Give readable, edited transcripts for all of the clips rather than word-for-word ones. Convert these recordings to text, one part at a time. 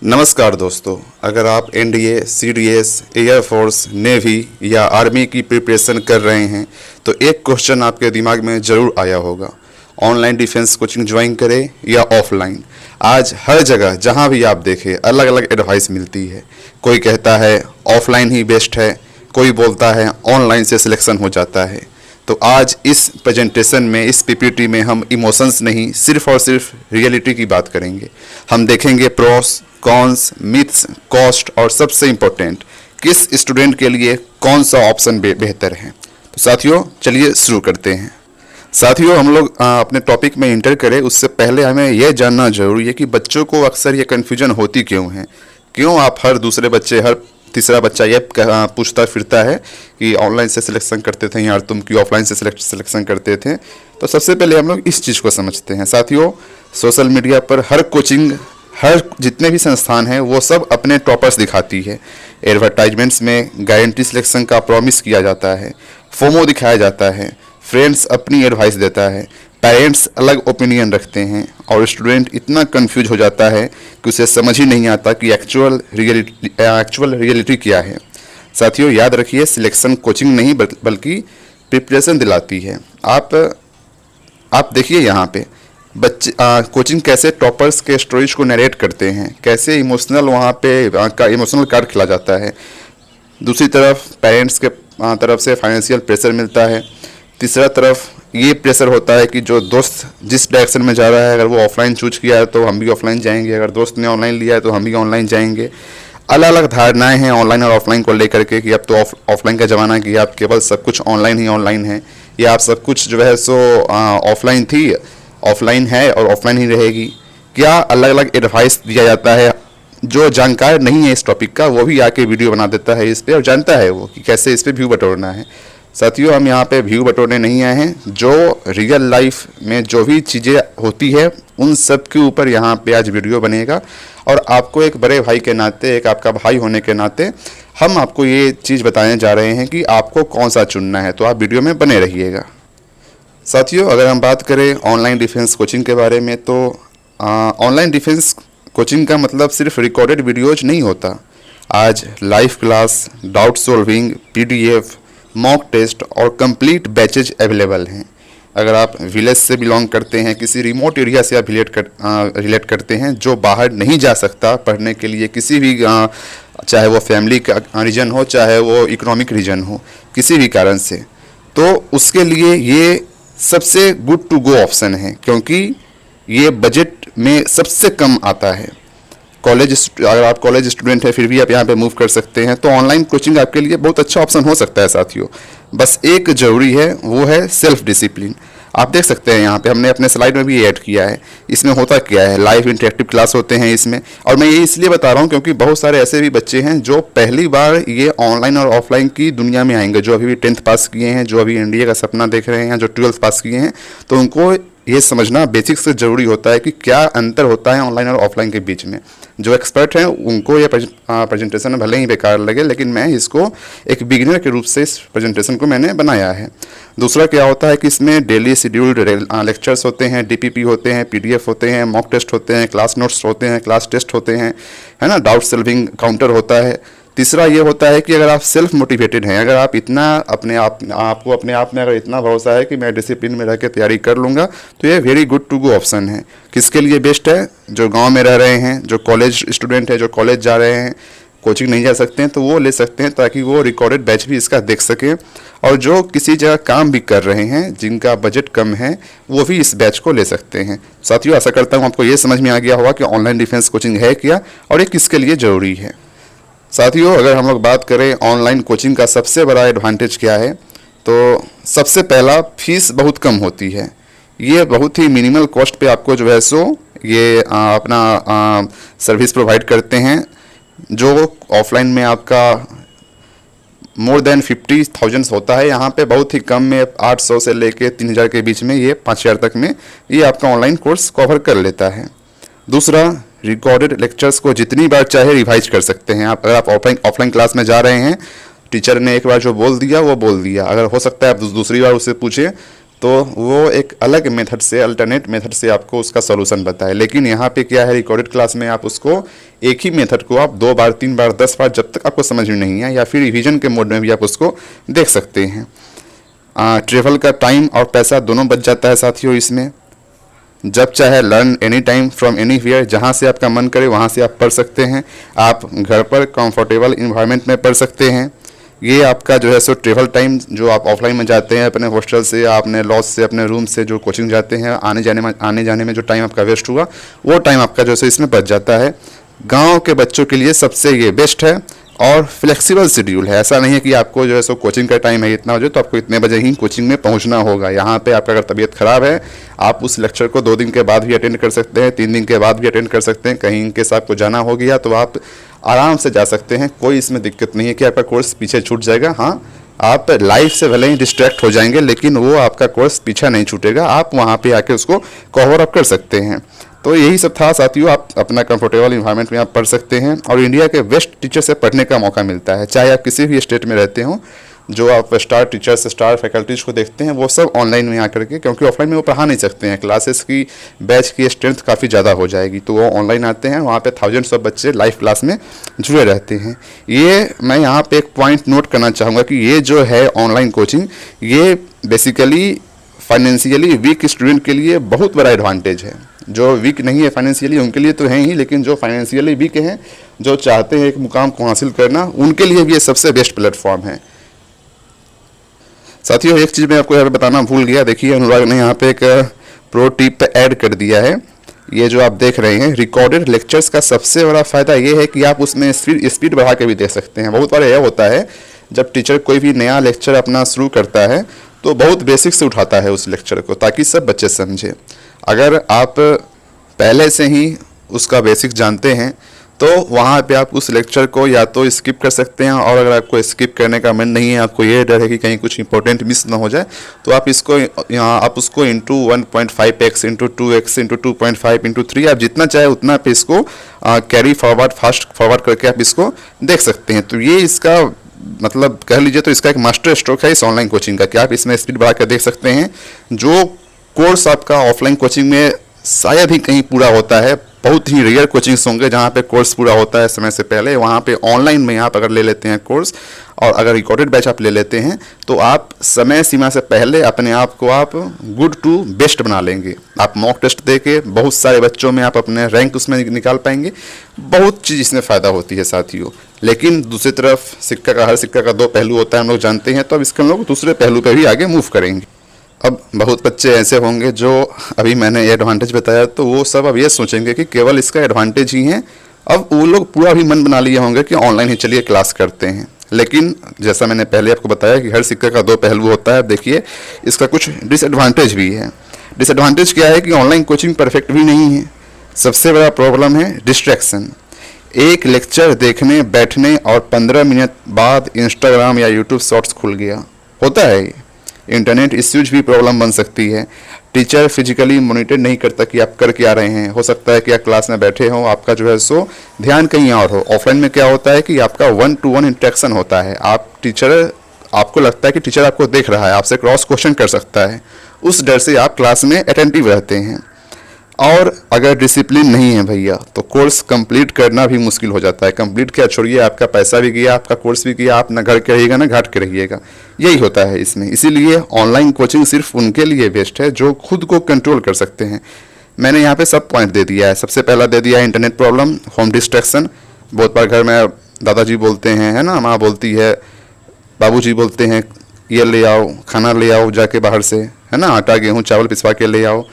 नमस्कार दोस्तों, अगर आप एनडीए, सीडीएस, एयरफोर्स, नेवी या आर्मी की प्रिपरेशन कर रहे हैं तो एक क्वेश्चन आपके दिमाग में ज़रूर आया होगा। ऑनलाइन डिफेंस कोचिंग ज्वाइन करें या ऑफलाइन। आज हर जगह जहां भी आप देखें अलग अलग एडवाइस मिलती है। कोई कहता है ऑफलाइन ही बेस्ट है, कोई बोलता है ऑनलाइन से सिलेक्शन हो जाता है। तो आज इस प्रेजेंटेशन में, इस पीपीटी में हम इमोशंस नहीं, सिर्फ और सिर्फ रियलिटी की बात करेंगे। हम देखेंगे प्रोस, कॉन्स, मिथ्स, कॉस्ट और सबसे इम्पोर्टेंट किस स्टूडेंट के लिए कौन सा ऑप्शन बेहतर है। तो साथियों चलिए शुरू करते हैं। साथियों हम लोग अपने टॉपिक में इंटर करें उससे पहले हमें यह जानना जरूरी है कि बच्चों को अक्सर ये कन्फ्यूजन होती क्यों है। क्यों आप हर दूसरे बच्चे, हर तीसरा बच्चा ये पूछता फिरता है कि ऑनलाइन से सिलेक्शन करते थे यार तुम क्यों ऑफलाइन से सिलेक्शन करते थे। तो सबसे पहले हम लोग इस चीज़ को समझते हैं। साथियों सोशल मीडिया पर हर कोचिंग, हर जितने भी संस्थान हैं वो सब अपने टॉपर्स दिखाती है। एडवर्टाइजमेंट्स में गारंटी सिलेक्शन का प्रॉमिस किया जाता है, फोमो दिखाया जाता है, फ्रेंड्स अपनी एडवाइस देता है, पेरेंट्स अलग ओपिनियन रखते हैं और स्टूडेंट इतना कंफ्यूज हो जाता है कि उसे समझ ही नहीं आता कि एक्चुअल रियलिटी क्या है। साथियों याद रखिए, सिलेक्शन कोचिंग नहीं बल्कि प्रिपरेशन दिलाती है। आप देखिए यहाँ पे बच्चे कोचिंग कैसे टॉपर्स के स्टोरीज को नरेट करते हैं, कैसे इमोशनल वहाँ पे का इमोशनल कार्ड खिला जाता है। दूसरी तरफ पेरेंट्स के तरफ से फाइनेंशियल प्रेशर मिलता है। तीसरा तरफ ये प्रेशर होता है कि जो दोस्त जिस डायरेक्शन में जा रहा है, अगर वो ऑफलाइन चूज किया है तो हम भी ऑफलाइन जाएंगे, अगर दोस्त ने ऑनलाइन लिया है तो हम भी ऑनलाइन जाएंगे। अलग अलग धारणाएं हैं ऑनलाइन और ऑफलाइन को लेकर के कि अब तो ऑफलाइन का ज़माना है कि आप केवल सब कुछ ऑनलाइन ही ऑनलाइन है, या आप सब कुछ जो है सो ऑफलाइन थी, ऑफलाइन है और ऑफलाइन ही रहेगी। क्या अलग अलग एडवाइस दिया जाता है। जो जानकार नहीं है इस टॉपिक का वो भी आके वीडियो बना देता है इस पर और जानता है वो कि कैसे इस पर व्यू बटोरना है। साथियों हम यहाँ पे व्यू बटोरने नहीं आए हैं, जो रियल लाइफ में जो भी चीज़ें होती है उन सब के ऊपर यहाँ पे आज वीडियो बनेगा। और आपको एक बड़े भाई के नाते, एक आपका भाई होने के नाते हम आपको ये चीज़ बताने जा रहे हैं कि आपको कौन सा चुनना है। तो आप वीडियो में बने रहिएगा। साथियों अगर हम बात करें ऑनलाइन डिफेंस कोचिंग के बारे में तो ऑनलाइन डिफेंस कोचिंग का मतलब सिर्फ रिकॉर्डेड वीडियोज नहीं होता। आज live class, doubt solving, PDF, mock test और कंप्लीट बैचेज अवेलेबल हैं। अगर आप विलेज से बिलोंग करते हैं, किसी रिमोट एरिया से आप रिलेट करते हैं, जो बाहर नहीं जा सकता पढ़ने के लिए, किसी भी चाहे वो फैमिली का रीजन हो, चाहे वो इकोनॉमिक रीजन हो, किसी भी कारण से, तो उसके लिए ये सबसे गुड टू गो ऑप्शन है, क्योंकि ये बजट में सबसे कम आता है। अगर आप कॉलेज स्टूडेंट हैं फिर भी आप यहाँ पे मूव कर सकते हैं, तो ऑनलाइन कोचिंग आपके लिए बहुत अच्छा ऑप्शन हो सकता है। साथियों बस एक ज़रूरी है, वो है सेल्फ डिसिप्लिन। आप देख सकते हैं यहाँ पे हमने अपने स्लाइड में भी ऐड किया है। इसमें होता क्या है, लाइव इंटरेक्टिव क्लास होते हैं इसमें। और मैं ये इसलिए बता रहा हूँ क्योंकि बहुत सारे ऐसे भी बच्चे हैं जो पहली बार ये ऑनलाइन और ऑफलाइन की दुनिया में आएंगे, जो अभी भी 10th पास किए हैं, जो अभी एनडीए का सपना देख रहे हैं, जो 12th पास किए हैं। तो उनको ये समझना बेसिक से ज़रूरी होता है कि क्या अंतर होता है ऑनलाइन और ऑफलाइन के बीच में। जो एक्सपर्ट हैं उनको ये प्रेजेंटेशन भले ही बेकार लगे, लेकिन मैं इसको एक बिगिनर के रूप से इस प्रेजेंटेशन को मैंने बनाया है। दूसरा क्या होता है कि इसमें डेली शेड्यूल्ड लेक्चर्स होते हैं, डीपीपी होते हैं, पीडीएफ होते हैं, मॉक टेस्ट होते हैं, क्लास नोट्स होते हैं, क्लास टेस्ट होते हैं, है ना, डाउट सॉल्विंग काउंटर होता है। तीसरा ये होता है कि अगर आप सेल्फ मोटिवेटेड हैं, अगर आप इतना आपको अपने आप में अगर इतना भरोसा है कि मैं डिसिप्लिन में रह के तैयारी कर लूँगा, तो ये very good to go option है। किसके लिए बेस्ट है? जो गांव में रह रहे हैं, जो कॉलेज स्टूडेंट है, जो कॉलेज जा रहे हैं, कोचिंग नहीं जा सकते हैं, तो वो ले सकते हैं ताकि वो रिकॉर्डेड बैच भी इसका देख सकें। और जो किसी जगह काम भी कर रहे हैं, जिनका बजट कम है, वो भी इस बैच को ले सकते हैं। साथियों आशा करता हूँ आपको ये समझ में आ गया होगा कि ऑनलाइन डिफेंस कोचिंग है क्या और ये किसके लिए ज़रूरी है। साथियों अगर हम लोग बात करें ऑनलाइन कोचिंग का सबसे बड़ा एडवांटेज क्या है, तो सबसे पहला फीस बहुत कम होती है। ये बहुत ही मिनिमल कॉस्ट पे आपको जो है सो ये अपना सर्विस प्रोवाइड करते हैं। जो ऑफलाइन में आपका मोर देन 50,000 होता है, यहाँ पे बहुत ही कम में 800 से लेके 3000 के बीच में, ये 5000 तक में ये आपका ऑनलाइन कोर्स कवर कर लेता है। दूसरा, रिकॉर्डेड लेक्चर्स को जितनी बार चाहे रिवाइज कर सकते हैं आप। अगर आप ऑफलाइन क्लास में जा रहे हैं, टीचर ने एक बार जो बोल दिया वो बोल दिया, अगर हो सकता है आप दूसरी बार उससे पूछें तो वो एक अलग मेथड से, अल्टरनेट मेथड से आपको उसका सॉल्यूशन बताए। लेकिन यहाँ पे क्या है, रिकॉर्डेड क्लास में आप उसको एक ही मेथड को आप 2 बार 3 बार 10 बार जब तक आपको समझ में नहीं आए, या फिर रिवीजन के मोड में भी आप उसको देख सकते हैं। ट्रेवल का टाइम और पैसा दोनों बच जाता है साथियों इसमें। जब चाहे learn any time from anywhere, जहाँ से आपका मन करे वहाँ से आप पढ़ सकते हैं। आप घर पर कंफर्टेबल इन्वायरमेंट में पढ़ सकते हैं। ये आपका जो है सो ट्रेवल टाइम, जो आप ऑफलाइन में जाते हैं अपने हॉस्टल से या अपने लॉज से, अपने रूम से जो कोचिंग जाते हैं, आने जाने में जो टाइम आपका वेस्ट हुआ, वो टाइम आपका जो है सो इसमें बच जाता है। गाँव के बच्चों के लिए सबसे ये बेस्ट है और फ्लेक्सिबल शेड्यूल है। ऐसा नहीं है कि आपको जो है सो कोचिंग का टाइम है इतना बजे तो आपको इतने बजे ही कोचिंग में पहुंचना होगा। यहाँ पे आपका अगर तबीयत खराब है, आप उस लेक्चर को 2 दिन के बाद भी अटेंड कर सकते हैं, 3 दिन के बाद भी अटेंड कर सकते हैं। कहीं इनके साथ आपको जाना हो गया तो आप आराम से जा सकते हैं। कोई इसमें दिक्कत नहीं है कि आपका कोर्स पीछे छूट जाएगा। हाँ, आप लाइफ से भले ही डिस्ट्रैक्ट हो जाएंगे, लेकिन वो आपका कोर्स पीछा नहीं छूटेगा। आप वहाँ पे आके उसको कवर अप कर सकते हैं। तो यही सब था साथियों, आप अपना कंफर्टेबल इन्वायरमेंट में आप पढ़ सकते हैं और इंडिया के बेस्ट टीचर से पढ़ने का मौका मिलता है। चाहे आप किसी भी स्टेट में रहते हो, जो आप स्टार टीचर्स, स्टार फैकल्टीज को देखते हैं, वो सब ऑनलाइन में आकर के, क्योंकि ऑफलाइन में वो पढ़ा नहीं सकते हैं, क्लासेस की बैच की स्ट्रेंथ काफ़ी ज़्यादा हो जाएगी, तो वो ऑनलाइन आते हैं। वहाँ पे थाउजेंड्स ऑफ बच्चे लाइव क्लास में जुड़े रहते हैं। ये मैं यहाँ पे एक पॉइंट नोट करना चाहूँगा कि ये जो है ऑनलाइन कोचिंग, ये बेसिकली फाइनेंशियली वीक स्टूडेंट के लिए बहुत बड़ा एडवांटेज है। जो वीक नहीं है फाइनेंशियली, उनके लिए तो है ही, लेकिन जो फाइनेंशियली वीक हैं, जो चाहते हैं एक मुकाम को हासिल करना, उनके लिए भी ये सबसे बेस्ट प्लेटफॉर्म है। साथियों, एक चीज़ मैं आपको यहाँ पे बताना भूल गया। देखिए, अनुराग ने यहाँ पे एक प्रो टिप ऐड कर दिया है। ये जो आप देख रहे हैं, रिकॉर्डेड लेक्चर्स का सबसे बड़ा फ़ायदा ये है कि आप उसमें स्पीड बढ़ा के भी देख सकते हैं। बहुत बार यह होता है, जब टीचर कोई भी नया लेक्चर अपना शुरू करता है तो बहुत बेसिक से उठाता है उस लेक्चर को, ताकि सब बच्चे समझें। अगर आप पहले से ही उसका बेसिक जानते हैं तो वहाँ पे आप उस लेक्चर को या तो स्किप कर सकते हैं, और अगर आपको स्किप करने का मन नहीं है, आपको ये डर है कि कहीं कुछ इंपॉर्टेंट मिस ना हो जाए, तो आप इसको यहाँ आप उसको into 1.5x into 2x into 2.5 into 3, आप जितना चाहे उतना पे इसको कैरी फॉरवर्ड, फास्ट फॉरवर्ड करके आप इसको देख सकते हैं। तो ये इसका मतलब कह लीजिए तो इसका एक मास्टर स्ट्रोक है इस ऑनलाइन कोचिंग का, कि आप इसमें स्पीड बढ़ा कर देख सकते हैं। जो कोर्स आपका ऑफलाइन कोचिंग में शायद ही कहीं पूरा होता है, बहुत ही रेयर कोचिंग्स होंगे जहाँ पे कोर्स पूरा होता है समय से पहले, वहाँ पे ऑनलाइन में आप अगर ले लेते हैं कोर्स, और अगर रिकॉर्डेड बैच आप ले लेते हैं, तो आप समय सीमा से पहले अपने आप को आप गुड टू बेस्ट बना लेंगे। आप मॉक टेस्ट दे के बहुत सारे बच्चों में आप अपने रैंक उसमें निकाल पाएंगे। बहुत चीज़ इसमें फ़ायदा होती है साथियों। लेकिन दूसरी तरफ हर सिक्का का 2 पहलू होता है, हम लोग जानते हैं। तो अब इसके हम लोग दूसरे पहलू पर भी आगे मूव करेंगे। अब बहुत बच्चे ऐसे होंगे जो अभी मैंने ये एडवांटेज बताया, तो वो सब अब ये सोचेंगे कि केवल इसका एडवांटेज ही है। अब वो लोग पूरा भी मन बना लिए होंगे कि ऑनलाइन ही चलिए क्लास करते हैं। लेकिन जैसा मैंने पहले आपको बताया कि हर सिक्के का 2 पहलू होता है। देखिए, इसका कुछ डिसएडवांटेज भी है। डिसएडवांटेज क्या है कि ऑनलाइन कोचिंग परफेक्ट भी नहीं है। सबसे बड़ा प्रॉब्लम है डिस्ट्रैक्शन। एक लेक्चर देखने बैठने और 15 मिनट बाद इंस्टाग्राम या यूट्यूब शॉर्ट्स खुल गया, होता है। इंटरनेट इश्यूज भी प्रॉब्लम बन सकती है। टीचर फिजिकली मॉनिटर नहीं करता कि आप कर क्या रहे हैं। हो सकता है कि आप क्लास में बैठे हो, आपका जो है सो ध्यान कहीं और हो। ऑफलाइन में क्या होता है कि आपका 1-to-1 इंटरेक्शन होता है। आपको लगता है कि टीचर आपको देख रहा है, आपसे क्रॉस क्वेश्चन कर सकता है। उस डर से आप क्लास में अटेंटिव रहते हैं। और अगर डिसिप्लिन नहीं है भैया, तो कोर्स कंप्लीट करना भी मुश्किल हो जाता है। कंप्लीट क्या छोड़िए, आपका पैसा भी गया, आपका कोर्स भी गया, आप ना घर के रहिएगा ना घाट के रहिएगा। यही होता है इसमें। इसीलिए ऑनलाइन कोचिंग सिर्फ उनके लिए बेस्ट है जो खुद को कंट्रोल कर सकते हैं। मैंने यहाँ पे सब पॉइंट दे दिया है। सबसे पहला दे दिया है इंटरनेट प्रॉब्लम, होम डिस्ट्रैक्शन। बहुत बार घर में दादाजी बोलते हैं, है ना, माँ बोलती है, बाबूजी बोलते हैं, ये ले आओ, खाना ले आओ जाके बाहर से, है ना, आटा गेहूँ चावल पिसवा के ले आओ,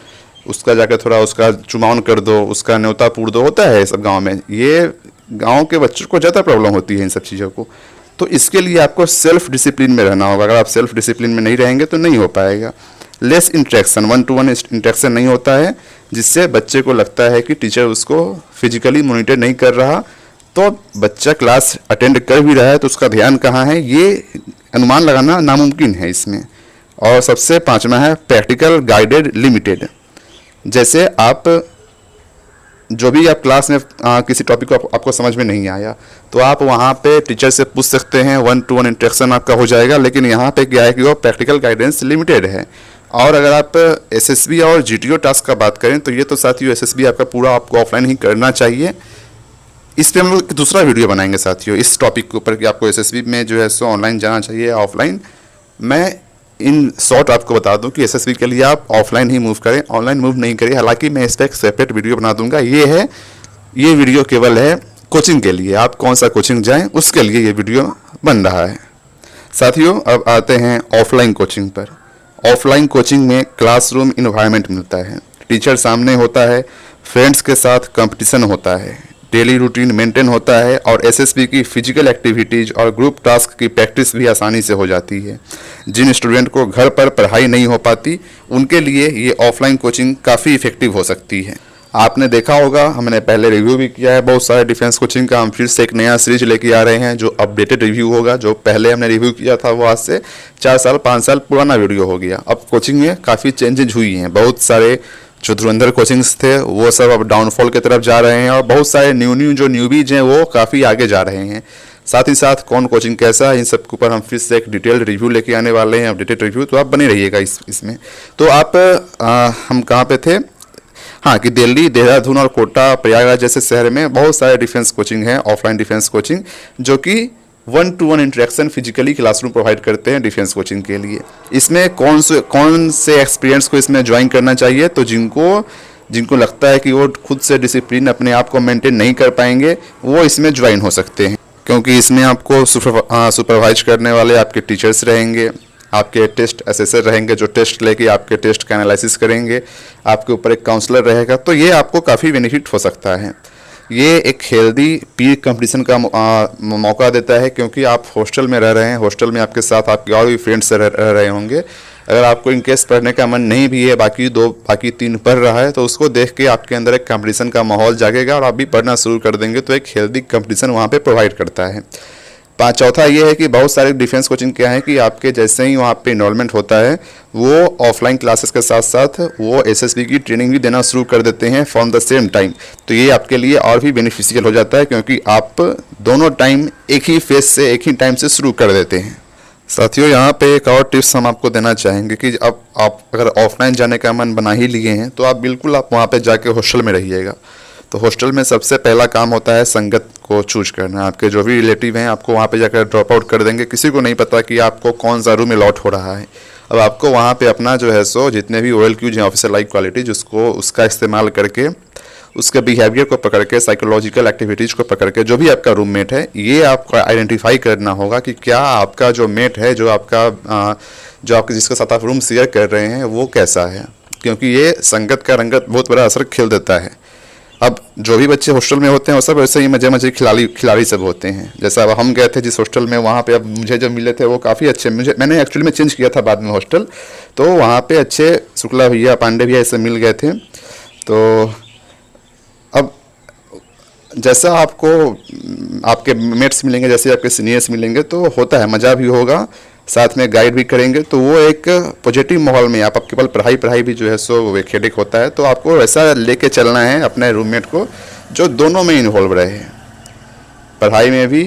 उसका जाके थोड़ा उसका चुमावन कर दो, उसका न्योता पूर दो। होता है सब गांव में। ये गांव के बच्चों को ज़्यादा प्रॉब्लम होती है इन सब चीज़ों को। तो इसके लिए आपको सेल्फ डिसिप्लिन में रहना होगा। अगर आप सेल्फ डिसिप्लिन में नहीं रहेंगे तो नहीं हो पाएगा। लेस इंटरेक्शन, 1-to-1 इंटरेक्शन नहीं होता है, जिससे बच्चे को लगता है कि टीचर उसको फिजिकली मॉनिटर नहीं कर रहा। तो बच्चा क्लास अटेंड कर भी रहा है तो उसका ध्यान कहाँ है, ये अनुमान लगाना नामुमकिन है इसमें। और सबसे 5वां है प्रैक्टिकल गाइडेड लिमिटेड। जैसे आप जो भी आप क्लास में किसी टॉपिक को आपको समझ में नहीं आया, तो आप वहाँ पे टीचर से पूछ सकते हैं, 1-to-1 इंटरेक्शन आपका हो जाएगा। लेकिन यहाँ पे क्या है कि वो प्रैक्टिकल गाइडेंस लिमिटेड है। और अगर आप एसएसबी और जीटीओ टास्क का बात करें तो ये तो साथियों एसएसबी आपका पूरा आपको ऑफलाइन ही करना चाहिए। इस पे हम लोग दूसरा वीडियो बनाएंगे साथियों इस टॉपिक के ऊपर कि आपको एसएसबी में जो है सो ऑनलाइन जाना चाहिए या ऑफलाइन। मैं इन शॉर्ट आपको बता दूं कि एसएसबी के लिए आप ऑफलाइन ही मूव करें, ऑनलाइन मूव नहीं करें। हालांकि मैं इस पर एक सेपरेट वीडियो बना दूंगा। ये वीडियो केवल है कोचिंग के लिए, आप कौन सा कोचिंग जाएं उसके लिए ये वीडियो बन रहा है। साथियों अब आते हैं ऑफलाइन कोचिंग पर। ऑफलाइन कोचिंग में क्लासरूम इन्वायरमेंट मिलता है, टीचर सामने होता है, फ्रेंड्स के साथ कंपटीशन होता है, डेली रूटीन मेंटेन होता है और एसएसबी की फिजिकल एक्टिविटीज़ और ग्रुप टास्क की प्रैक्टिस भी आसानी से हो जाती है। जिन स्टूडेंट को घर पर पढ़ाई नहीं हो पाती उनके लिए ये ऑफलाइन कोचिंग काफ़ी इफेक्टिव हो सकती है। आपने देखा होगा, हमने पहले रिव्यू भी किया है बहुत सारे डिफेंस कोचिंग का। हम फिर से एक नया सीरीज लेके आ रहे हैं जो अपडेटेड रिव्यू होगा। जो पहले हमने रिव्यू किया था वो आज से 4 साल 5 साल पुराना वीडियो हो गया। अब कोचिंग में काफ़ी चेंजेज हुई हैं। बहुत सारे जो धुरंधर कोचिंग्स थे वो सब अब डाउनफॉल की तरफ जा रहे हैं और बहुत सारे न्यू जो न्यूबीज हैं वो काफ़ी आगे जा रहे हैं। साथ ही साथ कौन कोचिंग कैसा है इन सब के ऊपर हम फिर से एक डिटेल्ड रिव्यू लेके आने वाले हैं, अपडेटेड रिव्यू। तो आप बने रहिएगा इसमें। तो आप हम कहाँ पे थे? हाँ, कि दिल्ली, देहरादून और कोटा, प्रयागराज जैसे शहर में बहुत सारे डिफेंस कोचिंग हैं, ऑफलाइन डिफेंस कोचिंग, जो कि 1-to-1 interaction physically classroom provide करते हैं डिफेंस कोचिंग के लिए। इसमें कौन से एक्सपीरियंस को इसमें ज्वाइन करना चाहिए? तो जिनको लगता है कि वो खुद से डिसिप्लिन अपने आप को मेंटेन नहीं कर पाएंगे वो इसमें ज्वाइन हो सकते हैं, क्योंकि इसमें आपको सुपरवाइज करने वाले आपके टीचर्स रहेंगे, आपके टेस्ट असेसर रहेंगे जो टेस्ट लेके आपके टेस्ट का एनालिसिस करेंगे, आपके ऊपर एक काउंसलर रहेगा। तो ये आपको काफ़ी बेनिफिट हो सकता है। ये एक हेल्दी पीर कंपटीशन का मौका देता है, क्योंकि आप हॉस्टल में रह रहे हैं, हॉस्टल में आपके साथ आपके और भी फ्रेंड्स रह रहे होंगे। अगर आपको इनकेस पढ़ने का मन नहीं भी है, बाकी 3 पढ़ रहा है, तो उसको देख के आपके अंदर एक कंपटीशन का माहौल जागेगा और आप भी पढ़ना शुरू कर देंगे। तो एक हेल्दी कंपटीशन वहाँ पे प्रोवाइड करता है। चौथा ये है कि बहुत सारे डिफेंस कोचिंग क्या है कि आपके जैसे ही वहाँ पे इनरोलमेंट होता है वो ऑफलाइन क्लासेस के साथ साथ वो एसएसबी की ट्रेनिंग भी देना शुरू कर देते हैं फ्रॉम द सेम टाइम। तो ये आपके लिए और भी बेनिफिशियल हो जाता है, क्योंकि आप दोनों टाइम एक ही फेज से एक ही टाइम से शुरू कर देते हैं। साथियों यहाँ पे एक और टिप्स हम आपको देना चाहेंगे कि अब आप अगर ऑफलाइन जाने का मन बना ही लिए हैं तो आप बिल्कुल आप वहाँ पे जाके हॉस्टल में रहिएगा। तो हॉस्टल में सबसे पहला काम होता है संगत को चूज करना। आपके जो भी रिलेटिव हैं आपको वहाँ पे जाकर ड्रॉप आउट कर देंगे। किसी को नहीं पता कि आपको कौन सा रूम अलॉट हो रहा है। अब आपको वहाँ पे अपना जो है सो जितने भी OLQs हैं, ऑफिसर लाइक क्वालिटी, उसका इस्तेमाल करके उसके बिहेवियर को पकड़ के, साइकोलॉजिकल एक्टिविटीज़ को पकड़ के, जो भी आपका रूममेट है ये आपको आइडेंटिफाई करना होगा कि क्या आपका जो मेट है, जो आपके जिसके साथ आप रूम शेयर कर रहे हैं वो कैसा है, क्योंकि ये संगत का रंगत बहुत बड़ा असर खेल देता है। अब जो भी बच्चे हॉस्टल में होते हैं वो सब वैसे ही मजे खिलाड़ी सब होते हैं। जैसा अब हम गए थे जिस हॉस्टल में, वहाँ पे अब मुझे जब मिले थे वो काफ़ी अच्छे, मैंने एक्चुअली में चेंज किया था बाद में हॉस्टल, तो वहाँ पे अच्छे शुक्ला भैया, पांडे भैया ऐसे मिल गए थे। तो अब जैसा आपको आपके मेट्स मिलेंगे, जैसे आपके सीनियर्स मिलेंगे, तो होता है मज़ा भी होगा, साथ में गाइड भी करेंगे। तो वो एक पॉजिटिव माहौल में आप केवल पढ़ाई भी जो है सो वो एक हेडेक होता है। तो आपको वैसा लेके चलना है अपने रूममेट को जो दोनों में इन्वॉल्व रहे, पढ़ाई में भी,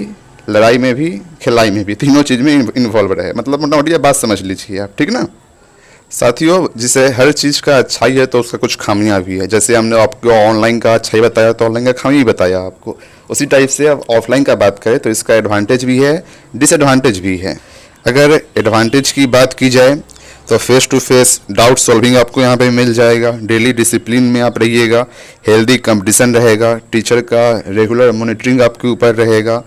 लड़ाई में भी, खिलाई में भी, तीनों चीज़ में इन्वॉल्व रहे। मतलब मोटा मोटी बात समझ लीजिए आप, ठीक ना साथियों। जिसे हर चीज़ का अच्छाई है तो उसका कुछ खामियां भी है। जैसे हमने आपको ऑनलाइन का अच्छाई बताया तो ऑनलाइन का खामी बताया आपको, उसी टाइप से अब ऑफलाइन का बात करें तो इसका एडवांटेज भी है, डिसएडवांटेज भी है। अगर एडवांटेज की बात की जाए तो face to face doubt solving आपको यहाँ पे मिल जाएगा, डेली डिसिप्लिन में आप रहिएगा, हेल्दी कंपटीशन रहेगा, टीचर का रेगुलर मॉनिटरिंग आपके ऊपर रहेगा।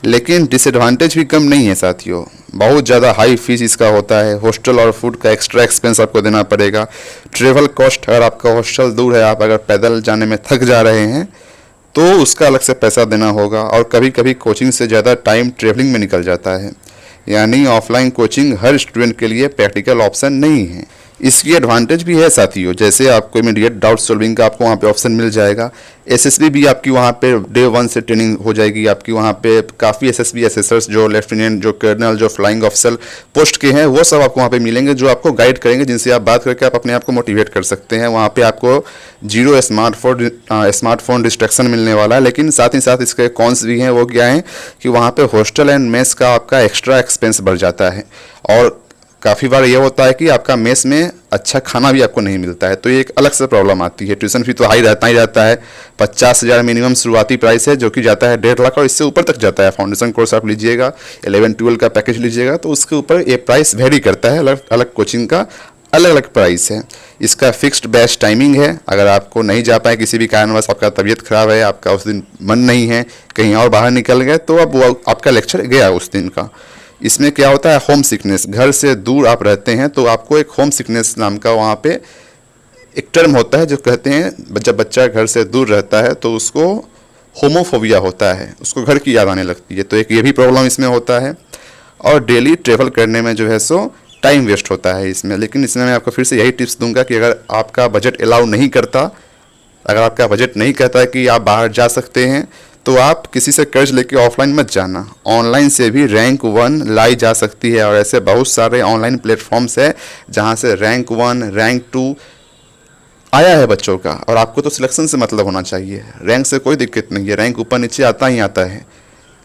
लेकिन डिसएडवांटेज भी कम नहीं है साथियों, बहुत ज़्यादा हाई फीस इसका होता है। हॉस्टल और फूड का एक्स्ट्रा एक्सपेंस आपको देना पड़ेगा। ट्रेवल कॉस्ट, अगर आपका हॉस्टल दूर है, आप अगर पैदल जाने में थक जा रहे हैं तो उसका अलग से पैसा देना होगा। और कभी कभी कोचिंग से ज़्यादा टाइम ट्रेवलिंग में निकल जाता है। यानी ऑफलाइन कोचिंग हर स्टूडेंट के लिए प्रैक्टिकल ऑप्शन नहीं है। इसकी एडवांटेज भी है साथियों, जैसे आपको इमीडिएट डाउट सॉल्विंग का आपको वहाँ पे ऑप्शन मिल जाएगा। एसएसबी भी आपकी वहाँ पे डे 1 से ट्रेनिंग हो जाएगी आपकी। वहाँ पे काफ़ी एसएसबी असेसर्स, जो लेफ्टिनेंट, जो कर्नल, जो फ्लाइंग ऑफिसर पोस्ट के हैं, वो सब आपको वहाँ पे मिलेंगे, जो आपको गाइड करेंगे, जिनसे आप बात करके आप अपने आप को मोटिवेट कर सकते हैं। वहाँ पे आपको 0 स्मार्टफोन डिस्ट्रैक्शन मिलने वाला है। लेकिन साथ ही साथ इसके कॉन्स भी हैं। वो क्या है कि वहाँ पे हॉस्टल एंड मेस का आपका एक्स्ट्रा एक्सपेंस बढ़ जाता है। और काफ़ी बार ये होता है कि आपका मेस में अच्छा खाना भी आपको नहीं मिलता है, तो ये एक अलग से प्रॉब्लम आती है। ट्यूशन फी तो हाई रहता ही रहता है, 50,000 मिनिमम शुरुआती प्राइस है, जो कि जाता है 1.5 लाख और इससे ऊपर तक जाता है। फाउंडेशन कोर्स आप लीजिएगा, 11-12 का पैकेज लीजिएगा तो उसके ऊपर ये प्राइस वेरी करता है। अलग अलग कोचिंग का अलग अलग प्राइस है। इसका फिक्स्ड बैच टाइमिंग है। अगर आपको नहीं जा पाए किसी भी कारणवश, आपका तबीयत खराब है, आपका उस दिन मन नहीं है, कहीं और बाहर निकल गए, तो अब वो आपका लेक्चर गया उस दिन का। इसमें क्या होता है, होम सिकनेस, घर से दूर आप रहते हैं तो आपको एक होम सिकनेस नाम का वहाँ पे एक टर्म होता है जो कहते हैं जब बच्चा घर से दूर रहता है तो उसको होमोफोबिया होता है, उसको घर की याद आने लगती है। तो एक ये भी प्रॉब्लम इसमें होता है। और डेली ट्रेवल करने में जो है सो टाइम वेस्ट होता है इसमें। लेकिन इसमें मैं आपको फिर से यही टिप्स दूंगा कि अगर आपका बजट अलाउ नहीं करता, अगर आपका बजट नहीं कहता कि आप बाहर जा सकते हैं, तो आप किसी से कर्ज लेके ऑफलाइन मत जाना। ऑनलाइन से भी रैंक 1 लाई जा सकती है और ऐसे बहुत सारे ऑनलाइन प्लेटफॉर्म्स है जहां से रैंक 1, रैंक 2 आया है बच्चों का। और आपको तो सिलेक्शन से मतलब होना चाहिए, रैंक से कोई दिक्कत नहीं है, रैंक ऊपर नीचे आता ही आता है।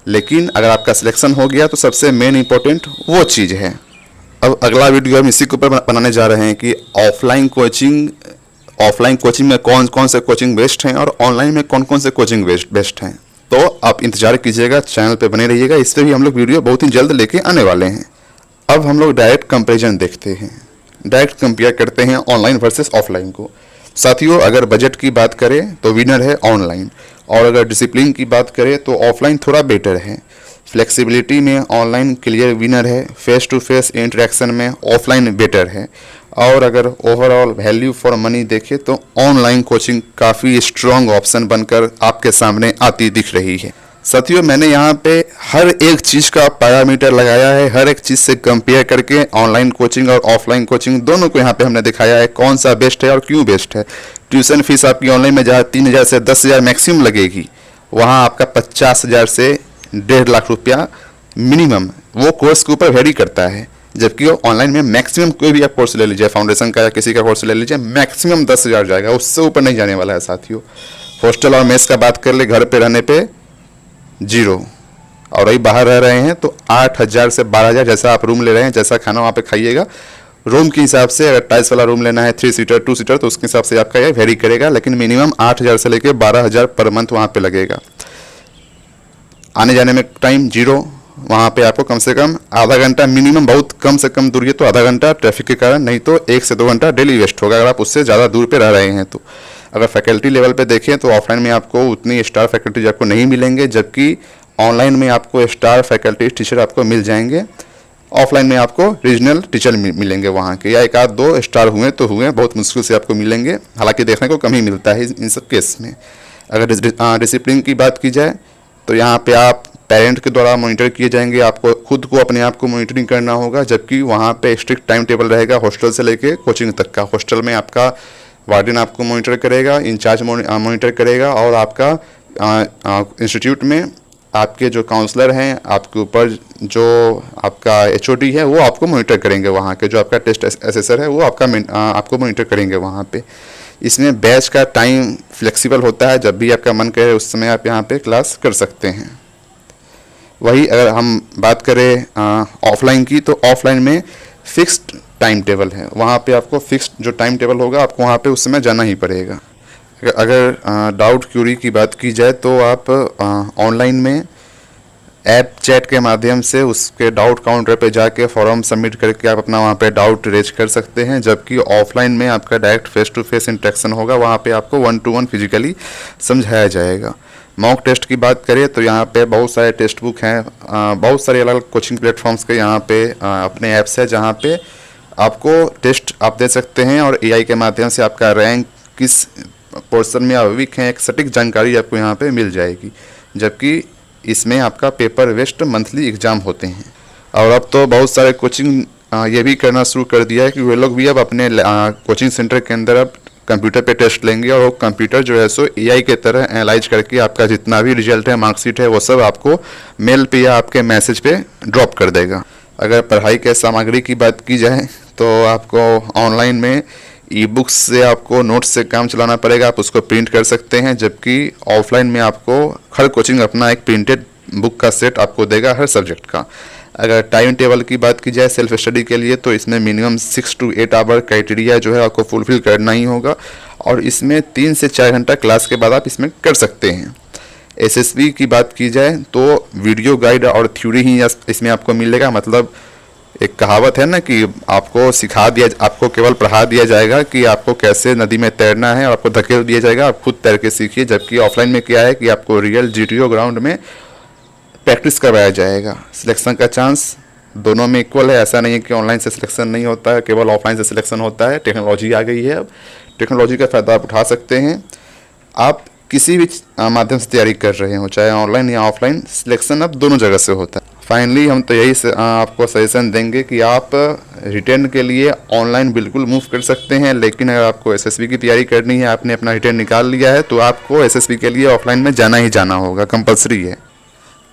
लेकिन अगर आपका सिलेक्शन हो गया तो सबसे मेन इंपॉर्टेंट वो चीज़ है। अब अगला वीडियो हम इसी के ऊपर बनाने जा रहे हैं कि ऑफलाइन कोचिंग में कौन कौन से कोचिंग बेस्ट हैं और ऑनलाइन में कौन कौन से कोचिंग बेस्ट हैं। तो आप इंतजार कीजिएगा, चैनल पे बने रहिएगा, इस पर भी हम लोग वीडियो बहुत ही जल्द लेके आने वाले हैं। अब हम लोग डायरेक्ट कंपेरिजन देखते हैं, डायरेक्ट कंपेयर करते हैं ऑनलाइन वर्सेस ऑफलाइन को। साथियों, अगर बजट की बात करें तो विनर है ऑनलाइन, और अगर डिसिप्लिन की बात करें तो ऑफलाइन थोड़ा बेटर है। फ्लेक्सिबिलिटी में ऑनलाइन क्लियर विनर है, फेस टू फेस इंटरेक्शन में ऑफलाइन बेटर है। और अगर ओवरऑल वैल्यू फॉर मनी देखें तो ऑनलाइन कोचिंग काफ़ी स्ट्रॉन्ग ऑप्शन बनकर आपके सामने आती दिख रही है। साथियों, मैंने यहाँ पे हर एक चीज़ का पैरामीटर लगाया है, हर एक चीज़ से कंपेयर करके ऑनलाइन कोचिंग और ऑफलाइन कोचिंग दोनों को यहाँ पे हमने दिखाया है कौन सा बेस्ट है और क्यों बेस्ट है। ट्यूशन फीस आपकी ऑनलाइन में जहाँ 3,000 से 10,000 मैक्सिमम लगेगी, वहाँ आपका 50,000 से 1.5 लाख रुपया मिनिमम वो कोर्स के ऊपर वेरी करता है। जबकि ऑनलाइन में मैक्सिमम कोई भी आप कोर्स ले लीजिए, फाउंडेशन का या किसी का कोर्स ले लीजिए, मैक्सिमम 10,000 जाएगा, उससे ऊपर नहीं जाने वाला है। साथियों, हॉस्टल और मेस का बात कर ले, घर पे रहने पे 0, और वही बाहर रह रहे हैं तो 8,000 से 12,000, जैसा आप रूम ले रहे हैं, जैसा खाना वहाँ पे खाइएगा रूम के हिसाब से। अगर टाइल्स वाला रूम लेना है 3 सीटर 2 सीटर तो उसके हिसाब से आपका ये वेरी करेगा, लेकिन मिनिमम 8,000 से लेकर 12,000 पर मंथ वहाँ पे लगेगा। आने जाने में टाइम 0, वहाँ पे आपको कम से कम आधा घंटा मिनिमम, बहुत कम से कम दूरी है तो आधा घंटा ट्रैफिक के कारण, नहीं तो 1 से 2 घंटा डेली वेस्ट होगा अगर आप उससे ज़्यादा दूर पे रह रहे हैं तो। अगर फैकल्टी लेवल पे देखें तो ऑफलाइन में आपको उतनी स्टार फैकल्टीज आपको नहीं मिलेंगे, जबकि ऑनलाइन में आपको स्टार फैकल्टी टीचर आपको मिल जाएंगे। ऑफलाइन में आपको रीजनल टीचर मिलेंगे वहाँ के, या 1-2 स्टार हुए तो हुए, बहुत मुश्किल से आपको मिलेंगे, हालांकि देखने को कम ही मिलता है इन सब केस में। अगर डिसिप्लिन की बात की जाए तो यहाँ पे आप पेरेंट के द्वारा मॉनिटर किए जाएंगे, आपको खुद को अपने आप को मॉनिटरिंग करना होगा, जबकि वहाँ पे स्ट्रिक्ट टाइम टेबल रहेगा हॉस्टल से लेके कोचिंग तक का। हॉस्टल में आपका वार्डन आपको मॉनिटर करेगा, इंचार्ज मॉनिटर करेगा, और आपका इंस्टीट्यूट में आपके जो काउंसलर हैं, आपके ऊपर जो आपका HOD है वो आपको मॉनिटर करेंगे, वहाँ के जो आपका टेस्ट एसेसर है वो आपको मॉनिटर करेंगे वहाँ पे। इसमें बैच का टाइम फ्लेक्सिबल होता है, जब भी आपका मन करे उस समय आप यहाँ पे क्लास कर सकते हैं। वही अगर हम बात करें ऑफलाइन की तो ऑफलाइन में फिक्स्ड टाइम टेबल है, वहाँ पे आपको फिक्स्ड जो टाइम टेबल होगा आपको वहाँ पे उस समय जाना ही पड़ेगा। अगर डाउट क्यूरी की बात की जाए तो आप ऑनलाइन में ऐप चैट के माध्यम से उसके डाउट काउंटर पे जाके फॉर्म सबमिट करके आप अपना वहाँ पे डाउट रेज कर सकते हैं, जबकि ऑफलाइन में आपका direct face to face interaction होगा, वहाँ पे आपको 1-to-1 फिजिकली समझाया जाएगा। मॉक टेस्ट की बात करें तो यहाँ पे बहुत सारे टेक्स्ट बुक हैं, बहुत सारे अलग अलग कोचिंग प्लेटफॉर्म्स के यहाँ पे अपने ऐप्स है जहाँ पे आपको टेस्ट आप दे सकते हैं, और AI के माध्यम से आपका रैंक किस पोर्शन में आप वीक हैं एक सटीक जानकारी आपको यहाँ पे मिल जाएगी। जबकि इसमें आपका पेपर वेस्ट मंथली एग्ज़ाम होते हैं। और अब तो बहुत सारे कोचिंग ये भी करना शुरू कर दिया है कि वे लोग भी अब अपने कोचिंग सेंटर के अंदर अब कंप्यूटर पे टेस्ट लेंगे, और वो कंप्यूटर जो है सो AI के तरह एनालाइज करके आपका जितना भी रिजल्ट है, मार्कशीट है, वो सब आपको मेल पे या आपके मैसेज पे ड्रॉप कर देगा। अगर पढ़ाई के सामग्री की बात की जाए तो आपको ऑनलाइन में ई-बुक्स से आपको नोट्स से काम चलाना पड़ेगा, आप उसको प्रिंट कर सकते हैं, जबकि ऑफलाइन में आपको हर कोचिंग अपना एक प्रिंटेड बुक का सेट आपको देगा हर सब्जेक्ट का। अगर टाइम टेबल की बात की जाए सेल्फ स्टडी के लिए तो इसमें मिनिमम 6 to 8 आवर क्राइटेरिया जो है आपको फुलफिल करना ही होगा, और इसमें 3 से 4 घंटा क्लास के बाद आप इसमें कर सकते हैं। एसएसबी की बात की जाए तो वीडियो गाइड और थ्योरी ही इसमें आपको मिलेगा। मतलब एक कहावत है ना कि आपको केवल पढ़ा दिया जाएगा कि आपको कैसे नदी में तैरना है और आपको धकेल दिया जाएगा, आप खुद तैर के सीखिए। जबकि ऑफलाइन में क्या है कि आपको रियल जीटीओ ग्राउंड में प्रैक्टिस करवाया जाएगा। सिलेक्शन का चांस दोनों में इक्वल है, ऐसा नहीं है कि ऑनलाइन से सिलेक्शन नहीं होता है, केवल ऑफलाइन से सिलेक्शन होता है। टेक्नोलॉजी आ गई है, अब टेक्नोलॉजी का फ़ायदा आप उठा सकते हैं। आप किसी भी माध्यम से तैयारी कर रहे हो, चाहे ऑनलाइन या ऑफलाइन, सिलेक्शन अब दोनों जगह से होता है। फाइनली हम तो यही आपको सजेशन देंगे कि आप रिटर्न के लिए ऑनलाइन बिल्कुल मूव कर सकते हैं, लेकिन अगर आपको एसएसबी की तैयारी करनी है, आपने अपना रिटर्न निकाल लिया है, तो आपको एसएसबी के लिए ऑफलाइन में जाना ही जाना होगा, कंपलसरी है।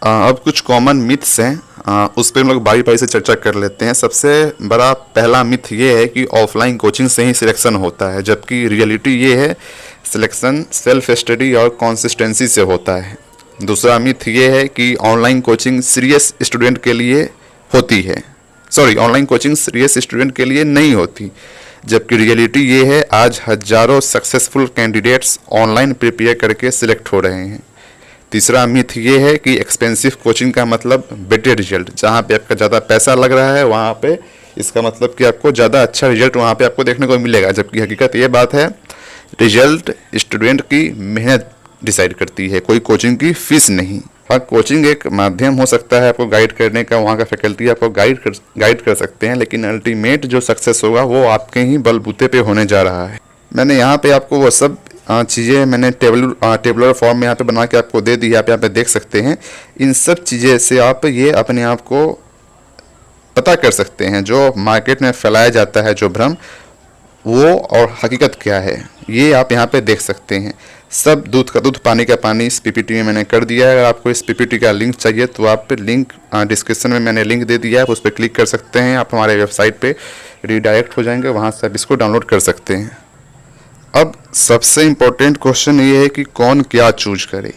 अब कुछ कॉमन मिथ्स हैं, उस पर हम लोग बारी बारी से चर्चा कर लेते हैं। सबसे बड़ा पहला मिथ ये है कि ऑफलाइन कोचिंग से ही सिलेक्शन होता है, जबकि रियलिटी ये है सिलेक्शन सेल्फ स्टडी और कंसिस्टेंसी से होता है। दूसरा मिथ ये है कि ऑनलाइन कोचिंग सीरियस स्टूडेंट के लिए होती है, ऑनलाइन कोचिंग सीरियस स्टूडेंट के लिए नहीं होती, जबकि रियलिटी ये है आज हजारों सक्सेसफुल कैंडिडेट्स ऑनलाइन प्रिपेयर करके सिलेक्ट हो रहे हैं। तीसरा मिथ ये है कि एक्सपेंसिव कोचिंग का मतलब बेटर रिजल्ट, जहाँ पे आपका ज़्यादा पैसा लग रहा है वहाँ पे इसका मतलब कि आपको ज़्यादा अच्छा रिजल्ट वहाँ पे आपको देखने को मिलेगा, जबकि हकीकत ये बात है रिजल्ट स्टूडेंट की मेहनत डिसाइड करती है, कोई कोचिंग की फीस नहीं। हाँ, कोचिंग एक माध्यम हो सकता है आपको गाइड करने का, वहाँ का फैकल्टी आपको गाइड कर सकते हैं, लेकिन अल्टीमेट जो सक्सेस होगा वो आपके ही बलबूते पे होने जा रहा है। मैंने यहाँ पे आपको वो सब चीज़ें मैंने टेबलर फॉर्म में यहाँ पे बना के आपको दे दी है, आप यहाँ पे देख सकते हैं। इन सब चीज़ें से आप ये अपने आप को पता कर सकते हैं जो मार्केट में फैलाया जाता है जो भ्रम, वो और हकीकत क्या है ये आप यहाँ पे देख सकते हैं। सब दूध का दूध पानी का पानी इस पीपीटी में मैंने कर दिया है। अगर आपको इस पीपीटी का लिंक चाहिए तो आप लिंक डिस्क्रिप्शन में मैंने लिंक दे दिया है, उस पर क्लिक कर सकते हैं, आप हमारे वेबसाइट पे रीडायरेक्ट हो जाएंगे, वहाँ से आप इसको डाउनलोड कर सकते हैं। अब सबसे इम्पोर्टेंट क्वेश्चन ये है कि कौन क्या चूज करे।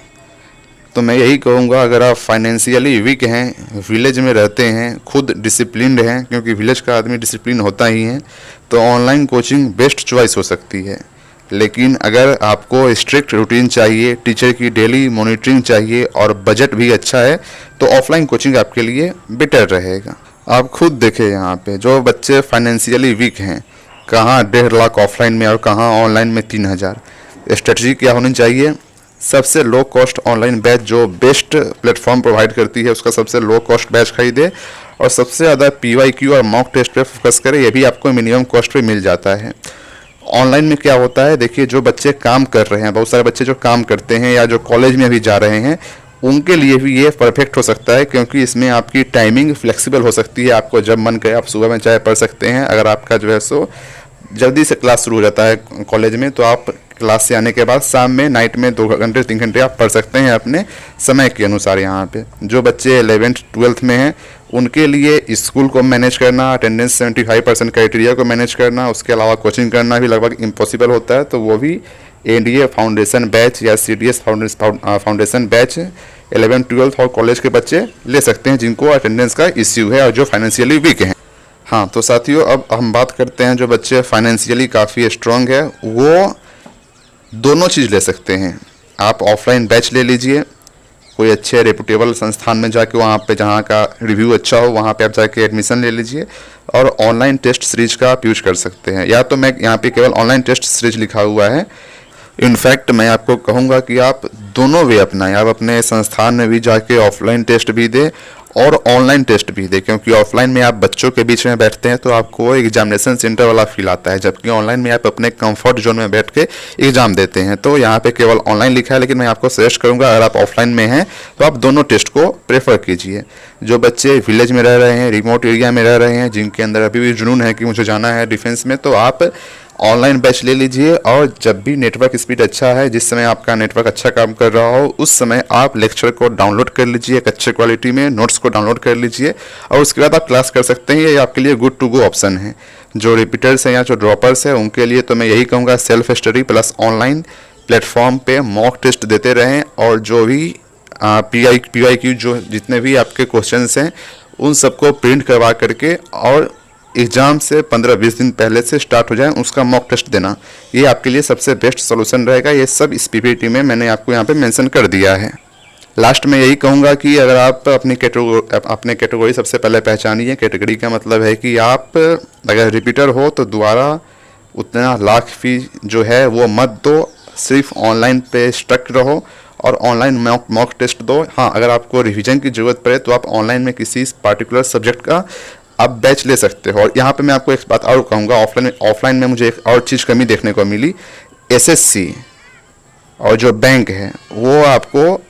तो मैं यही कहूँगा, अगर आप फाइनेंशियली वीक हैं, विलेज में रहते हैं, खुद डिसिप्लिन्ड हैं, क्योंकि विलेज का आदमी डिसिप्लिन होता ही है, तो ऑनलाइन कोचिंग बेस्ट चॉइस हो सकती है। लेकिन अगर आपको स्ट्रिक्ट रूटीन चाहिए, टीचर की डेली मॉनिटरिंग चाहिए और बजट भी अच्छा है, तो ऑफलाइन कोचिंग आपके लिए बेटर रहेगा। आप खुद देखें यहाँ पे जो बच्चे फाइनेंशियली वीक हैं, कहाँ 1.5 लाख ऑफलाइन में और कहाँ ऑनलाइन में 3000। स्ट्रेटजी क्या होनी चाहिए? सबसे लो कॉस्ट ऑनलाइन बैच जो बेस्ट प्लेटफॉर्म प्रोवाइड करती है उसका सबसे लो कॉस्ट बैच खरीदे, और सबसे ज़्यादा PYQ और मॉक टेस्ट पे फोकस करें, ये भी आपको मिनिमम कॉस्ट पे मिल जाता है। ऑनलाइन में क्या होता है, देखिए जो बच्चे काम कर रहे हैं, बहुत सारे बच्चे जो काम करते हैं या जो कॉलेज में अभी जा रहे हैं, उनके लिए भी ये परफेक्ट हो सकता है, क्योंकि इसमें आपकी टाइमिंग फ्लेक्सिबल हो सकती है। आपको जब मन करे आप सुबह में चाहे पढ़ सकते हैं। अगर आपका जो है सो जल्दी से क्लास शुरू हो जाता है कॉलेज में, तो आप क्लास से आने के बाद शाम में नाइट में 2 घंटे 3 घंटे आप पढ़ सकते हैं अपने समय के अनुसार। यहाँ पे जो बच्चे 11th 12th में हैं उनके लिए स्कूल को मैनेज करना, अटेंडेंस 75% क्राइटेरिया को मैनेज करना, उसके अलावा कोचिंग करना भी लगभग इम्पॉसिबल होता है। तो वो भी NDA फाउंडेशन बैच या CDS foundation batch 11th 12th और कॉलेज के बच्चे ले सकते हैं जिनको अटेंडेंस का इश्यू है और जो फाइनेंशियली वीक हैं। हाँ, तो साथियों अब हम बात करते हैं जो बच्चे फाइनेंशियली काफ़ी स्ट्रॉन्ग है, वो दोनों चीज़ ले सकते हैं। आप ऑफलाइन बैच ले लीजिए, कोई अच्छे रेपुटेबल संस्थान में जाके वहाँ पे जहाँ का रिव्यू अच्छा हो वहाँ पे आप जाके एडमिशन ले लीजिए, और ऑनलाइन टेस्ट सीरीज का आप यूज कर सकते हैं। या तो मैं यहाँ पे केवल ऑनलाइन टेस्ट सीरीज लिखा हुआ है, इनफैक्ट मैं आपको कहूँगा कि आप दोनों वे अपनाएं। आप अपने संस्थान में भी जाके ऑफलाइन टेस्ट भी दें और ऑनलाइन टेस्ट भी दें, क्योंकि ऑफलाइन में आप बच्चों के बीच में बैठते हैं तो आपको एग्जामिनेशन सेंटर वाला फील आता है, जबकि ऑनलाइन में आप अपने कंफर्ट जोन में बैठ के एग्जाम देते हैं। तो यहाँ पे केवल ऑनलाइन लिखा है, लेकिन मैं आपको सजेस्ट करूँगा अगर आप ऑफलाइन में हैं तो आप दोनों टेस्ट को प्रेफर कीजिए। जो बच्चे विलेज में रह रहे हैं, रिमोट एरिया में रह रहे हैं, जिनके अंदर अभी भी जुनून है कि मुझे जाना है डिफेंस में, तो आप ऑनलाइन बैच ले लीजिए। और जब भी नेटवर्क स्पीड अच्छा है, जिस समय आपका नेटवर्क अच्छा काम कर रहा हो, उस समय आप लेक्चर को डाउनलोड कर लीजिए एक अच्छे क्वालिटी में, नोट्स को डाउनलोड कर लीजिए और उसके बाद आप क्लास कर सकते हैं। ये आपके लिए गुड टू गो ऑप्शन है। जो रिपीटर्स हैं या जो ड्रॉपर्स हैं उनके लिए तो मैं यही कहूँगा self study plus online platform पे मॉक टेस्ट देते रहें, और जो भी PYQ जो जितने भी आपके क्वेश्चंस हैं उन सबको प्रिंट करवा करके और एग्ज़ाम से 15-20 दिन पहले से स्टार्ट हो जाए उसका मॉक टेस्ट देना, ये आपके लिए सबसे बेस्ट सोल्यूशन रहेगा। ये सब इस पीपीटी में मैंने आपको यहाँ पे मेंशन कर दिया है। लास्ट में यही कहूँगा कि अगर आप अपनी कैटेगरी सबसे पहले पहचानिए। कैटेगरी का मतलब है कि आप अगर रिपीटर हो तो दोबारा उतना लाख फी जो है वो मत दो, सिर्फ ऑनलाइन पे स्टक रहो और ऑनलाइन मॉक टेस्ट दो। हाँ, अगर आपको रिवीजन की ज़रूरत पड़े तो आप ऑनलाइन में किसी पार्टिकुलर सब्जेक्ट का आप बैच ले सकते हो। और यहाँ पे मैं आपको एक बात और कहूँगा, ऑफलाइन में मुझे एक और चीज़ कमी देखने को मिली। एसएससी और जो बैंक है वो आपको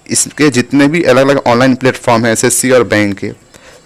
इसके जितने भी अलग अलग ऑनलाइन प्लेटफॉर्म है एसएससी और बैंक के,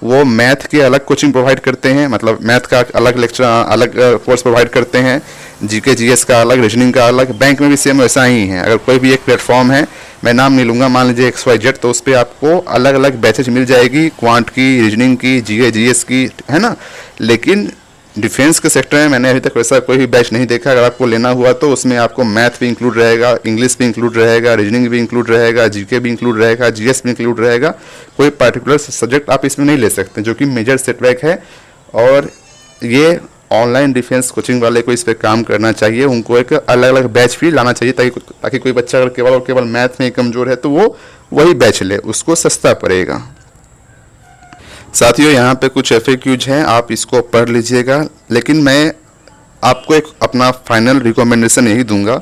वो मैथ के अलग कोचिंग प्रोवाइड करते हैं, मतलब मैथ का अलग लेक्चर अलग कोर्स प्रोवाइड करते हैं, जीके जीएस का अलग, रीजनिंग का अलग। बैंक में भी सेम वैसा ही है। अगर कोई भी एक प्लेटफॉर्म है, मैं नाम नहीं लूँगा, मान लीजिए XYZ, तो उस पर आपको अलग अलग बैचेज मिल जाएगी, क्वांट की, रीजनिंग की, जीके जीएस की, है ना। लेकिन डिफेंस के सेक्टर में मैंने अभी तक वैसा कोई भी बैच नहीं देखा। अगर आपको लेना हुआ तो उसमें आपको मैथ भी इंक्लूड रहेगा, इंग्लिश भी इंक्लूड रहेगा, रीजनिंग भी इंक्लूड रहेगा, जीके भी इंक्लूड रहेगा, जीएस भी इंक्लूड रहेगा। कोई पर्टिकुलर सब्जेक्ट आप इसमें नहीं ले सकते, जो कि मेजर सेटबैक है। और ये ऑनलाइन डिफेंस कोचिंग वाले को इस पर काम करना चाहिए, उनको एक अलग अलग बैच भी लाना चाहिए, ताकि कोई बच्चा अगर केवल और केवल मैथ में कमज़ोर है तो वो वही बैच ले, उसको सस्ता पड़ेगा। साथियों, यहाँ पे कुछ FAQs हैं, आप इसको पढ़ लीजिएगा। लेकिन मैं आपको एक अपना फाइनल रिकमेंडेशन यही दूंगा।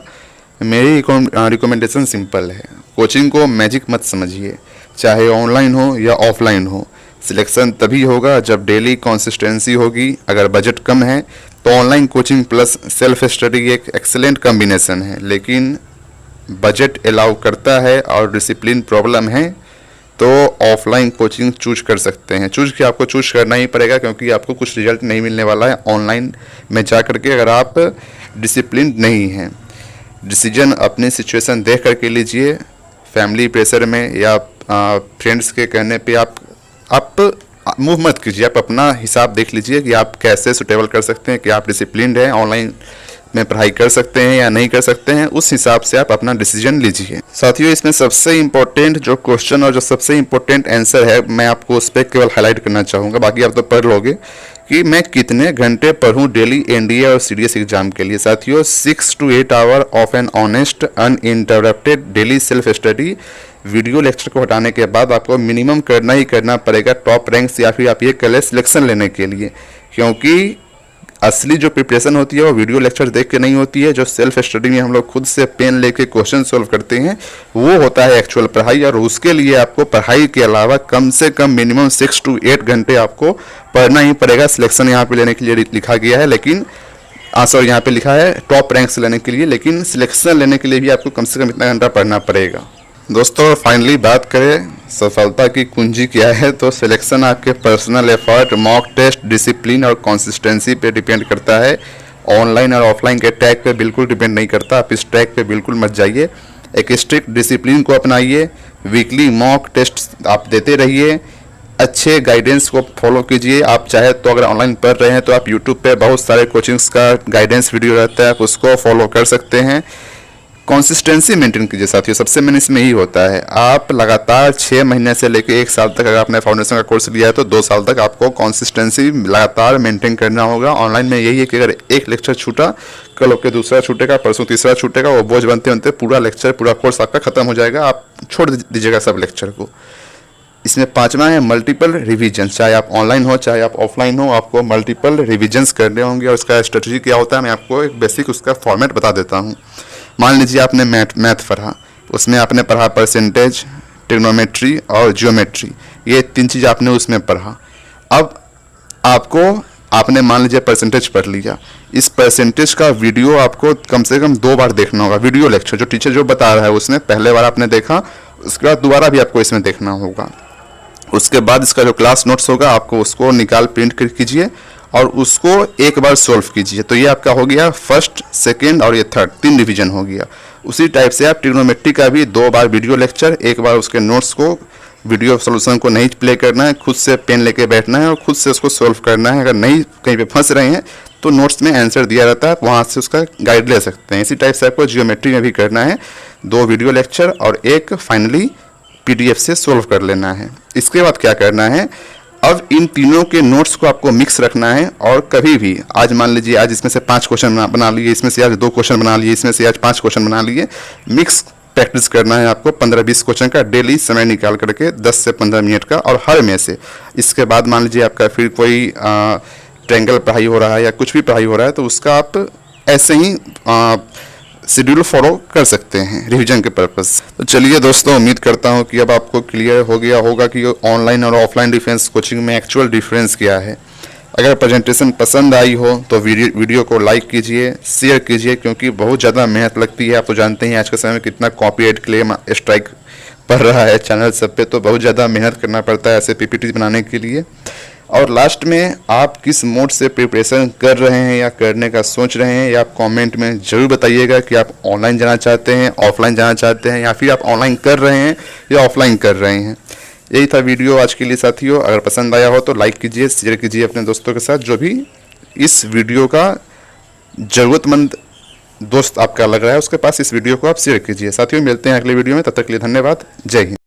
मेरी रिकमेंडेशन सिंपल है, कोचिंग को मैजिक मत समझिए, चाहे ऑनलाइन हो या ऑफलाइन हो। सिलेक्शन तभी होगा जब डेली कंसिस्टेंसी होगी। अगर बजट कम है तो online coaching plus self study एक एक्सेलेंट कॉम्बिनेशन है, लेकिन बजट अलाउ करता है और डिसिप्लिन प्रॉब्लम है तो ऑफलाइन कोचिंग चूज कर सकते हैं। आपको चूज करना ही पड़ेगा, क्योंकि आपको कुछ रिजल्ट नहीं मिलने वाला है ऑनलाइन में जा करके अगर आप डिसिप्लिन नहीं हैं। डिसीजन अपनी सिचुएशन देख करके लीजिए, फैमिली प्रेशर में या फ्रेंड्स के कहने पे आप मूव मत कीजिए। आप अपना हिसाब देख लीजिए कि आप कैसे सुटेबल कर सकते हैं, कि आप डिसिप्लिन्ड हैं, ऑनलाइन में पढ़ाई कर सकते हैं या नहीं कर सकते हैं, उस हिसाब से आप अपना डिसीजन लीजिए। साथियों, इसमें सबसे इम्पोर्टेंट जो क्वेश्चन और जो सबसे इम्पोर्टेंट आंसर है, मैं आपको उस पर केवल हाईलाइट करना चाहूँगा, बाकी आप तो पढ़ लोगे, कि मैं कितने घंटे पढ़ूँ डेली एनडीए और सीडीएस एग्जाम के लिए। साथियों, 6 to 8 hour of an honest uninterrupted daily self study. Video lecture को हटाने के बाद आपको मिनिमम करना ही करना पड़ेगा टॉप रैंक्स, या फिर आप ये कह लें सिलेक्शन लेने के लिए, क्योंकि असली जो प्रिपरेशन होती है वो वीडियो लेक्चर देख के नहीं होती है। जो सेल्फ स्टडी में हम लोग खुद से पेन लेके क्वेश्चन सोल्व करते हैं वो होता है एक्चुअल पढ़ाई, और उसके लिए आपको पढ़ाई के अलावा कम से कम मिनिमम 6 to 8 घंटे आपको पढ़ना ही पड़ेगा। सिलेक्शन यहाँ पे लेने के लिए लिखा गया है, लेकिन सॉरी यहाँ पे लिखा है टॉप रैंक्स लेने के लिए, लेकिन सिलेक्शन लेने के लिए भी आपको कम से कम इतना घंटा पढ़ना पड़ेगा। दोस्तों, फाइनली बात करें सफलता की कुंजी क्या है, तो सिलेक्शन आपके personal effort, mock test, discipline और कंसिस्टेंसी पे डिपेंड करता है। ऑनलाइन और ऑफलाइन के टैग पे बिल्कुल डिपेंड नहीं करता। आप इस टैग पे बिल्कुल मत जाइए। एक स्ट्रिक्ट डिसिप्लिन को अपनाइए, वीकली मॉक टेस्ट आप देते रहिए, अच्छे गाइडेंस को फॉलो कीजिए। आप चाहे तो अगर ऑनलाइन पढ़ रहे हैं तो आप यूट्यूब पे बहुत सारे कोचिंग्स का गाइडेंस वीडियो रहता है, आप उसको फॉलो कर सकते हैं। कंसिस्टेंसी मेंटेन कीजिए साथियों, सबसे मेन इसमें ही होता है। आप लगातार 6 महीने से लेकर 1 साल तक अगर आपने फाउंडेशन का कोर्स लिया है तो 2 साल तक आपको कंसिस्टेंसी लगातार मेंटेन करना होगा। ऑनलाइन में यही है कि अगर एक लेक्चर छूटा, कल होकर दूसरा छूटेगा, परसों तीसरा छूटेगा, वो बोझ बनते बनते पूरा लेक्चर, पूरा कोर्स आपका खत्म हो जाएगा, आप छोड़ दीजिएगा सब लेक्चर को। इसमें 5वां है मल्टीपल रिविजन। चाहे आप ऑनलाइन हो चाहे आप ऑफलाइन हो, आपको मल्टीपल रिविजन्स करने होंगे। और उसका स्ट्रेटजी क्या होता है, मैं आपको एक बेसिक उसका फॉर्मेट बता देता हूँ। मान लीजिए आपने मैथ पढ़ा, उसमें आपने पढ़ा परसेंटेज, ट्रिग्नोमेट्री और जियोमेट्री, ये 3 चीज़ आपने उसमें पढ़ा। अब आपने मान लीजिए परसेंटेज पढ़ लिया, इस परसेंटेज का वीडियो आपको कम से कम 2 बार देखना होगा। वीडियो लेक्चर जो टीचर जो बता रहा है उसमें पहले बार आपने देखा, उसके बाद दोबारा भी आपको इसमें देखना होगा। उसके बाद इसका जो क्लास नोट्स होगा आपको उसको निकाल प्रिंट कर कीजिए और उसको एक बार सोल्व कीजिए। तो ये आपका हो गया फर्स्ट, सेकंड और ये थर्ड, 3 रिवीजन हो गया। उसी टाइप से आप ट्रिग्नोमेट्री का भी 2 बार वीडियो लेक्चर, एक बार उसके नोट्स को, वीडियो सोल्यूशन को नहीं प्ले करना है, खुद से पेन लेके बैठना है और खुद से उसको सोल्व करना है। अगर नहीं कहीं पे फंस रहे हैं तो नोट्स में आंसर दिया रहता है, वहाँ से उसका गाइड ले सकते हैं। इसी टाइप से आपको जियोमेट्री में भी करना है, 2 वीडियो लेक्चर और एक फाइनली PDF से सोल्व कर लेना है। इसके बाद क्या करना है, अब इन तीनों के नोट्स को आपको मिक्स रखना है, और कभी भी आज मान लीजिए आज इसमें से 5 क्वेश्चन बना लिए, इसमें से आज 2 क्वेश्चन बना लिए, इसमें से आज 5 क्वेश्चन बना लिए, मिक्स प्रैक्टिस करना है आपको 15-20 क्वेश्चन का डेली समय निकाल करके 10 से 15 मिनट का, और हर में से। इसके बाद मान लीजिए आपका फिर कोई ट्रायंगल पढ़ाई हो रहा है या कुछ भी पढ़ाई हो रहा है, तो उसका आप ऐसे ही शेड्यूल फॉलो कर सकते हैं रिवीजन के पर्पस। तो चलिए दोस्तों, उम्मीद करता हूं कि अब आपको क्लियर हो गया होगा कि ऑनलाइन और ऑफलाइन डिफेंस कोचिंग में एक्चुअल डिफरेंस क्या है। अगर प्रेजेंटेशन पसंद आई हो तो वीडियो को लाइक कीजिए, शेयर कीजिए, क्योंकि बहुत ज़्यादा मेहनत लगती है। आप तो जानते हैं आज के समय में कितना कॉपीराइट क्लेम स्ट्राइक पड़ रहा है चैनल सब पे, तो बहुत ज़्यादा मेहनत करना पड़ता है ऐसे पीपीटी बनाने के लिए। और लास्ट में आप किस मोड से प्रिपरेशन कर रहे हैं या करने का सोच रहे हैं, या आप कमेंट में ज़रूर बताइएगा कि आप ऑनलाइन जाना चाहते हैं, ऑफलाइन जाना चाहते हैं, या फिर आप ऑनलाइन कर रहे हैं या ऑफलाइन कर रहे हैं। यही था वीडियो आज के लिए साथियों। अगर पसंद आया हो तो लाइक कीजिए, शेयर कीजिए अपने दोस्तों के साथ, जो भी इस वीडियो का ज़रूरतमंद दोस्त आपका लग रहा है उसके पास इस वीडियो को आप शेयर कीजिए। साथियों, मिलते हैं अगले वीडियो में, तब तक के लिए धन्यवाद। जय हिंद।